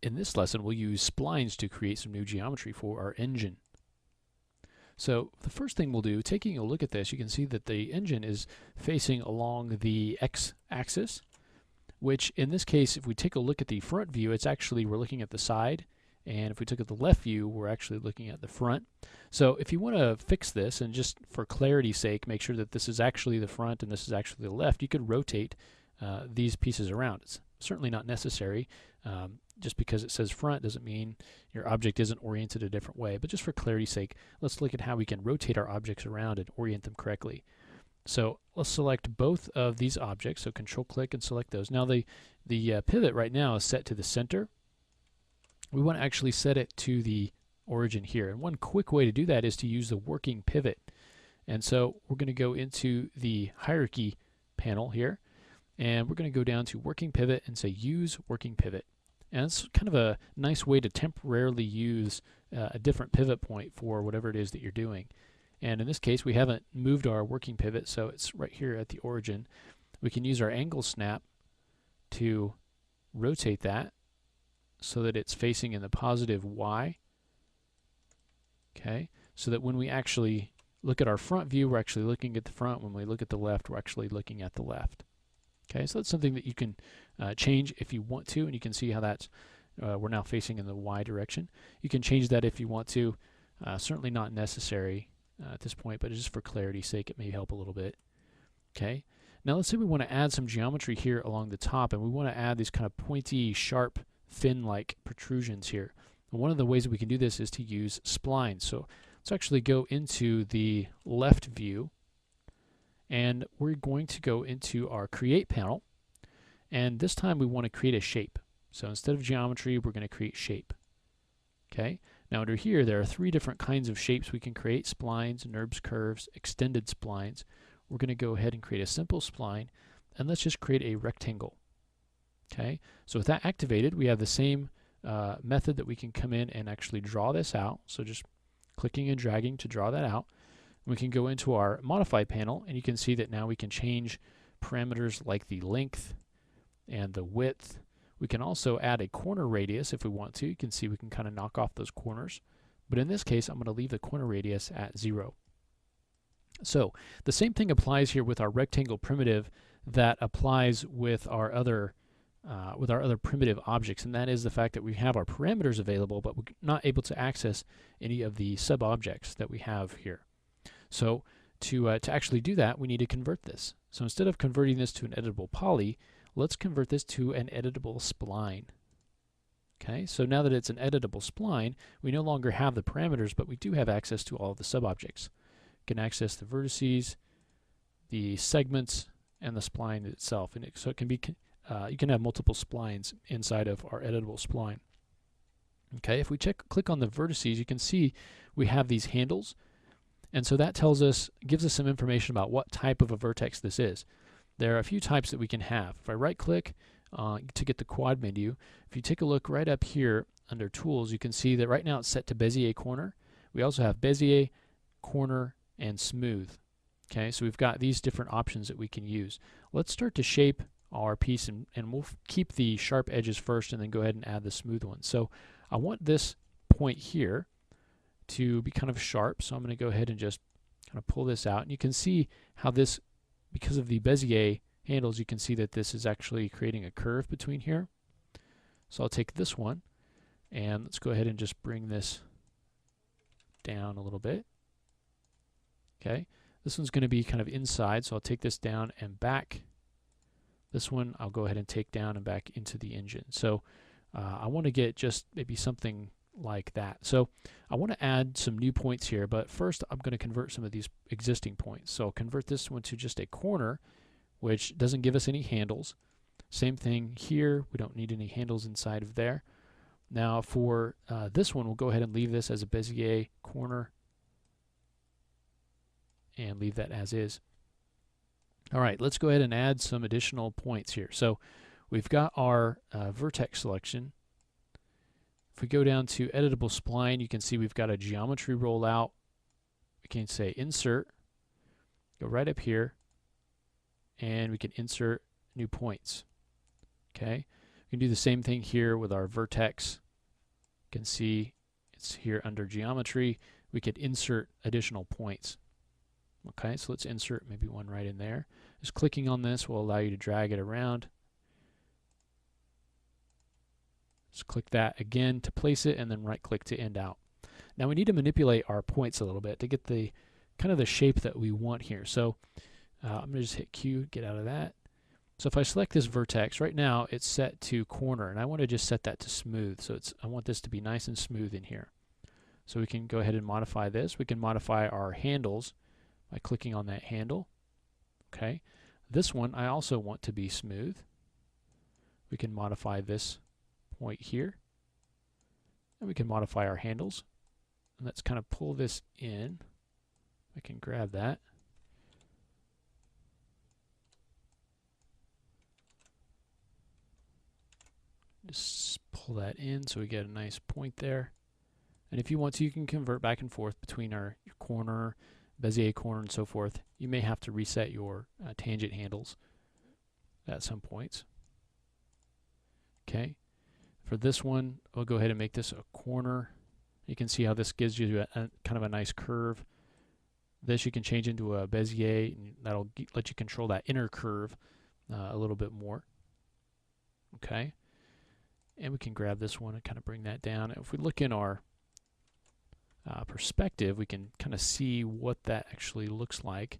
In this lesson, we'll use splines to create some new geometry for our engine. So the first thing we'll do, taking a look at this, you can see that the engine is facing along the x-axis, which in this case, if we take a look at the front view, it's actually, we're looking at the side, and if we took at the left view, we're actually looking at the front. So if you want to fix this, and just for clarity's sake, make sure that this is actually the front and this is actually the left, you could rotate these pieces around. It's certainly not necessary. Just because it says front doesn't mean your object isn't oriented a different way. But just for clarity's sake, let's look at how we can rotate our objects around and orient them correctly. So let's select both of these objects. So control click and select those. Now the pivot right now is set to the center. We want to actually set it to the origin here. And one quick way to do that is to use the working pivot. And so we're going to go into the hierarchy panel here. And we're going to go down to working pivot and say use working pivot. And it's kind of a nice way to temporarily use a different pivot point for whatever it is that you're doing. And in this case, we haven't moved our working pivot, so it's right here at the origin. We can use our angle snap to rotate that so that it's facing in the positive Y. Okay, so that when we actually look at our front view, we're actually looking at the front. When we look at the left, we're actually looking at the left. Okay, so that's something that you can change if you want to, and you can see how that's we're now facing in the Y direction. You can change that if you want to. Certainly not necessary at this point, but just for clarity's sake, it may help a little bit. Okay, now let's say we want to add some geometry here along the top, and we want to add these kind of pointy, sharp, fin-like protrusions here. And one of the ways that we can do this is to use splines. So let's actually go into the left view. And we're going to go into our create panel, and this time we want to create a shape. So instead of geometry, we're going to create shape. Okay, now under here there are three different kinds of shapes we can create: splines, NURBS, curves, extended splines. We're going to go ahead and create a simple spline, and let's just create a rectangle. Okay, so with that activated, we have the same method that we can come in and actually draw this out. So just clicking and dragging to draw that out. We can go into our modify panel, and you can see that now we can change parameters like the length and the width. We can also add a corner radius if we want to. You can see we can kind of knock off those corners. But in this case, I'm going to leave the corner radius at 0. So the same thing applies here with our rectangle primitive that applies with our other primitive objects, and that is the fact that we have our parameters available, but we're not able to access any of the sub-objects that we have here. So to actually do that, we need to convert this. So instead of converting this to an editable poly, let's convert this to an editable spline. Okay, so now that it's an editable spline, we no longer have the parameters, but we do have access to all of the sub-objects. We can access the vertices, the segments, and the spline itself. And so it can be, you can have multiple splines inside of our editable spline. Okay, if we click on the vertices, you can see we have these handles. And so that gives us some information about what type of a vertex this is. There are a few types that we can have. If I right click to get the quad menu, if you take a look right up here under tools, you can see that right now it's set to Bezier corner. We also have Bezier, corner, and smooth. Okay, so we've got these different options that we can use. Let's start to shape our piece, and we'll keep the sharp edges first and then go ahead and add the smooth ones. So I want this point here to be kind of sharp, so I'm going to go ahead and just kind of pull this out, and you can see how this, because of the Bezier handles, you can see that this is actually creating a curve between here. So I'll take this one, and let's go ahead and just bring this down a little bit. Okay, this one's going to be kind of inside, so I'll take this down and back. This one I'll go ahead and take down and back into the engine. So I want to get just maybe something like that. So I want to add some new points here, but first I'm going to convert some of these existing points. So I'll convert this one to just a corner, which doesn't give us any handles. Same thing here, we don't need any handles inside of there. Now for this one, we'll go ahead and leave this as a Bezier corner and leave that as is. All right, let's go ahead and add some additional points here. So we've got our vertex selection. If we go down to editable spline, you can see we've got a geometry rollout. We can say insert, go right up here, and we can insert new points. Okay. We can do the same thing here with our vertex. You can see it's here under geometry. We could insert additional points. Okay, so let's insert maybe one right in there. Just clicking on this will allow you to drag it around. Just click that again to place it, and then right click to end out. Now we need to manipulate our points a little bit to get the kind of the shape that we want here. So I'm going to just hit Q, get out of that. So if I select this vertex, right now it's set to corner, and I want to just set that to smooth. So I want this to be nice and smooth in here. So we can go ahead and modify this. We can modify our handles by clicking on that handle. Okay. This one I also want to be smooth. We can modify this point here. And we can modify our handles. And let's kind of pull this in. I can grab that. Just pull that in so we get a nice point there. And if you want to, you can convert back and forth between your corner, Bezier corner, and so forth. You may have to reset your tangent handles at some points. Okay. For this one, I'll go ahead and make this a corner. You can see how this gives you a kind of a nice curve. This you can change into a Bezier, and that'll let you control that inner curve a little bit more. Okay. And we can grab this one and kind of bring that down. If we look in our perspective, we can kind of see what that actually looks like.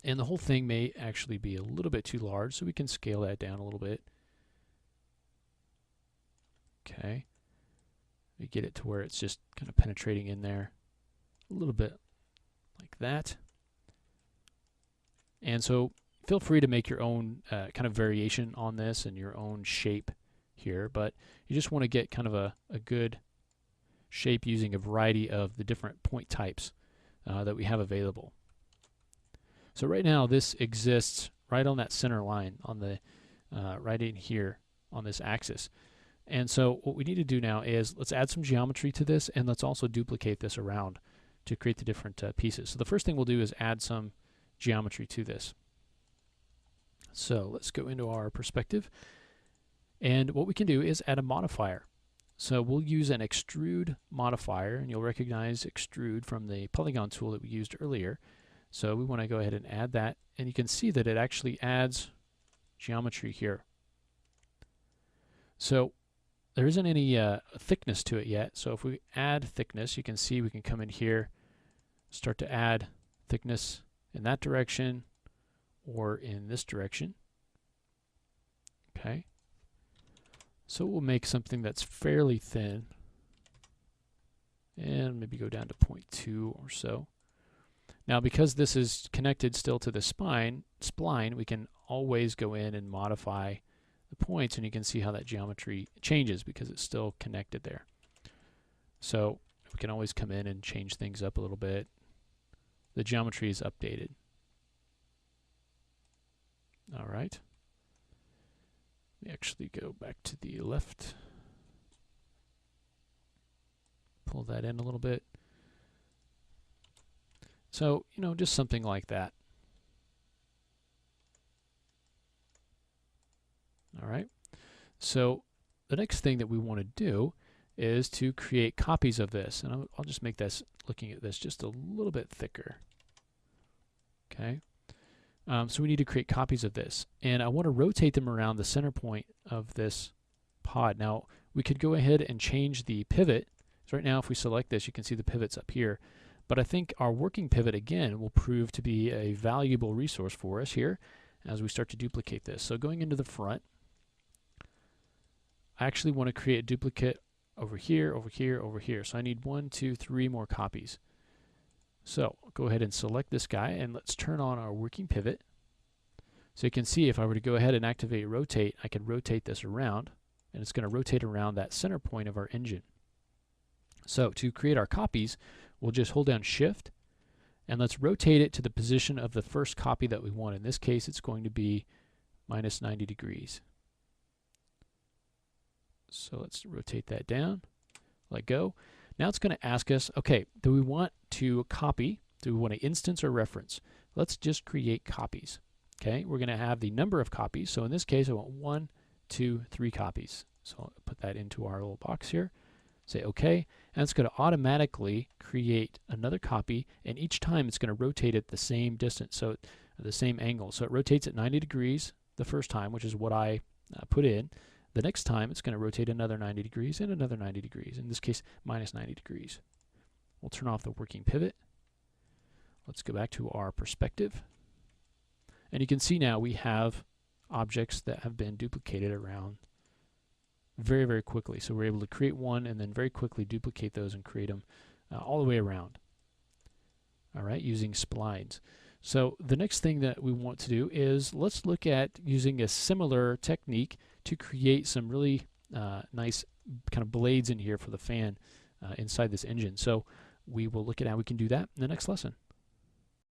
And the whole thing may actually be a little bit too large, so we can scale that down a little bit. Okay. We get it to where it's just kind of penetrating in there a little bit like that. And so feel free to make your own kind of variation on this and your own shape here, but you just want to get kind of a good shape using a variety of the different point types that we have available. So right now this exists right on that center line on the right in here on this axis. And so what we need to do now is let's add some geometry to this, and let's also duplicate this around to create the different pieces. So the first thing we'll do is add some geometry to this. So let's go into our perspective, and what we can do is add a modifier. So we'll use an extrude modifier, and you'll recognize extrude from the polygon tool that we used earlier. So we want to go ahead and add that, and you can see that it actually adds geometry here. So there isn't any thickness to it yet, so if we add thickness, you can see we can come in here, start to add thickness in that direction or in this direction. Okay. So we'll make something that's fairly thin and maybe go down to 0.2 or so. Now because this is connected still to the spline, we can always go in and modify the points, and you can see how that geometry changes because it's still connected there. So we can always come in and change things up a little bit. The geometry is updated. All right. We actually go back to the left. Pull that in a little bit. So, you know, just something like that. All right. So the next thing that we want to do is to create copies of this. And I'll just make this, looking at this, just a little bit thicker. Okay. So we need to create copies of this. And I want to rotate them around the center point of this pod. Now, we could go ahead and change the pivot. So right now, if we select this, you can see the pivot's up here. But I think our working pivot, again, will prove to be a valuable resource for us here as we start to duplicate this. So going into the front, I actually want to create a duplicate over here, over here, over here. So I need 1, 2, 3 more copies. So I'll go ahead and select this guy, and let's turn on our working pivot. So you can see if I were to go ahead and activate rotate, I could rotate this around, and it's going to rotate around that center point of our engine. So to create our copies, we'll just hold down Shift, and let's rotate it to the position of the first copy that we want. In this case, it's going to be minus 90 degrees. So let's rotate that down, let go. Now it's going to ask us, okay, do we want to copy? Do we want to instance or reference? Let's just create copies. Okay, we're going to have the number of copies. So in this case, I want 1, 2, 3 copies. So I'll put that into our little box here. Say OK, and it's going to automatically create another copy, and each time it's going to rotate at the same distance, so the same angle. So it rotates at 90 degrees the first time, which is what I put in. The next time it's going to rotate another 90 degrees and another 90 degrees. In this case, minus 90 degrees. We'll turn off the working pivot. Let's go back to our perspective. And you can see now we have objects that have been duplicated around very, very quickly. So we're able to create one and then very quickly duplicate those and create them all the way around. All right, using splines. So the next thing that we want to do is let's look at using a similar technique to create some really nice kind of blades in here for the fan inside this engine. So we will look at how we can do that in the next lesson.